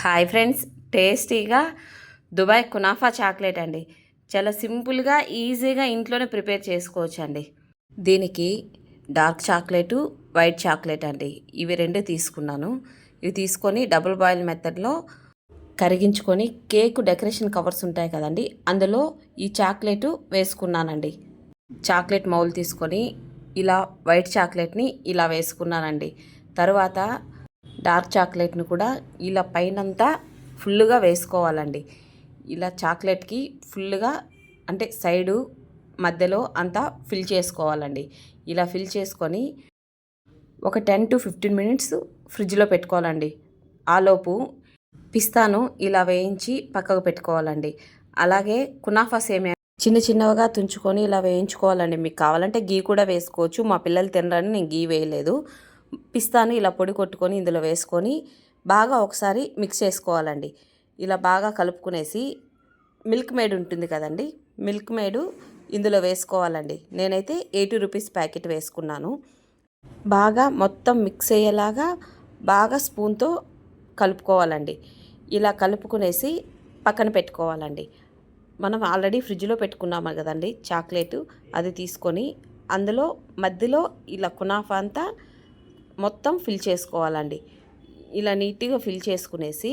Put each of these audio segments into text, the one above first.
Hi friends, టేస్టీగా Dubai kunafa chocolate అండి. చాలా సింపుల్గా ఈజీగా ఇంట్లోనే ప్రిపేర్ చేసుకోవచ్చు అండి. దీనికి డార్క్ చాక్లెట్, వైట్ చాక్లెట్ అండి, ఇవి రెండు తీసుకున్నాను. ఇవి తీసుకొని డబుల్ బాయిల్ మెథడ్లో కరిగించుకొని కేక్ డెకరేషన్ కవర్స్ ఉంటాయి కదండి, అందులో ఈ చాక్లెట్ వేసుకున్నానండి. చాక్లెట్ మౌల్ తీసుకొని ఇలా వైట్ చాక్లెట్ని ఇలా వేసుకున్నానండి. తర్వాత డార్క్ చాక్లెట్ని కూడా ఇలా పైనంతా ఫుల్గా వేసుకోవాలండి. ఇలా చాక్లెట్కి ఫుల్గా అంటే సైడు మధ్యలో అంతా ఫిల్ చేసుకోవాలండి. ఇలా ఫిల్ చేసుకొని ఒక 10 to 15 మినిట్స్ ఫ్రిడ్జ్లో పెట్టుకోవాలండి. ఆలోపు పిస్తాను ఇలా వేయించి పక్కకు పెట్టుకోవాలండి. అలాగే కునాఫా సేమియా చిన్న చిన్నగా తుంచుకొని ఇలా వేయించుకోవాలండి. మీకు కావాలంటే గీ కూడా వేసుకోవచ్చు. మా పిల్లలు తినరని నేను గీ వేయలేదు. పిస్తాను ఇలా పొడి కొట్టుకొని ఇందులో వేసుకొని బాగా ఒకసారి మిక్స్ చేసుకోవాలండి. ఇలా బాగా కలుపుకునేసి మిల్క్ మేడ్ ఉంటుంది కదండి, మిల్క్ మేడు ఇందులో వేసుకోవాలండి. నేనైతే 80 రూపీస్ ప్యాకెట్ వేసుకున్నాను. బాగా మొత్తం మిక్స్ అయ్యేలాగా బాగా స్పూన్తో కలుపుకోవాలండి. ఇలా కలుపుకునేసి పక్కన పెట్టుకోవాలండి. మనం ఆల్రెడీ ఫ్రిడ్జ్లో పెట్టుకున్నాము కదండి చాక్లెట్, అది తీసుకొని అందులో మధ్యలో ఇలా కునాఫా అంతా మొత్తం ఫిల్ చేసుకోవాలండి. ఇలా నీట్గా ఫిల్ చేసుకునేసి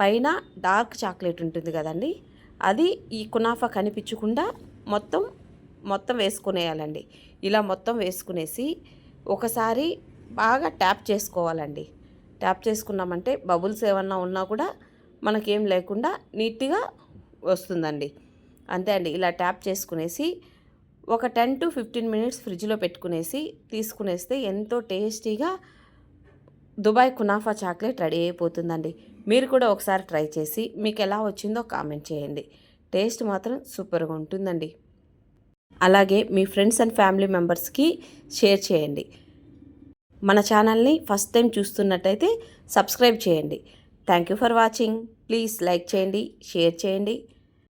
పైన డార్క్ చాక్లెట్ ఉంటుంది కదండి, అది ఈ కునాఫా కనిపించకుండా మొత్తం మొత్తం వేసుకునేయాలండి. ఇలా మొత్తం వేసుకునేసి ఒకసారి బాగా ట్యాప్ చేసుకోవాలండి. ట్యాప్ చేసుకున్నామంటే బబుల్స్ ఏమన్నా ఉన్నా కూడా మనకేం లేకుండా నీట్గా వస్తుందండి. అంతే అండి. ఇలా ట్యాప్ చేసుకునేసి ఒక 10 to 15 మినిట్స్ ఫ్రిడ్జ్లో పెట్టుకునేసి తీసుకునేస్తే ఎంతో టేస్టీగా దుబాయ్ కునాఫా చాక్లెట్ రెడీ అయిపోతుందండి. మీరు కూడా ఒకసారి ట్రై చేసి మీకు ఎలా వచ్చిందో కామెంట్ చేయండి. టేస్ట్ మాత్రం సూపర్గా ఉంటుందండి. అలాగే మీ ఫ్రెండ్స్ అండ్ ఫ్యామిలీ మెంబర్స్కి షేర్ చేయండి. మన ఛానల్ని ఫస్ట్ టైం చూస్తున్నట్టయితే సబ్స్క్రైబ్ చేయండి. Thank you for watching. Please like చేయండి, షేర్ చేయండి.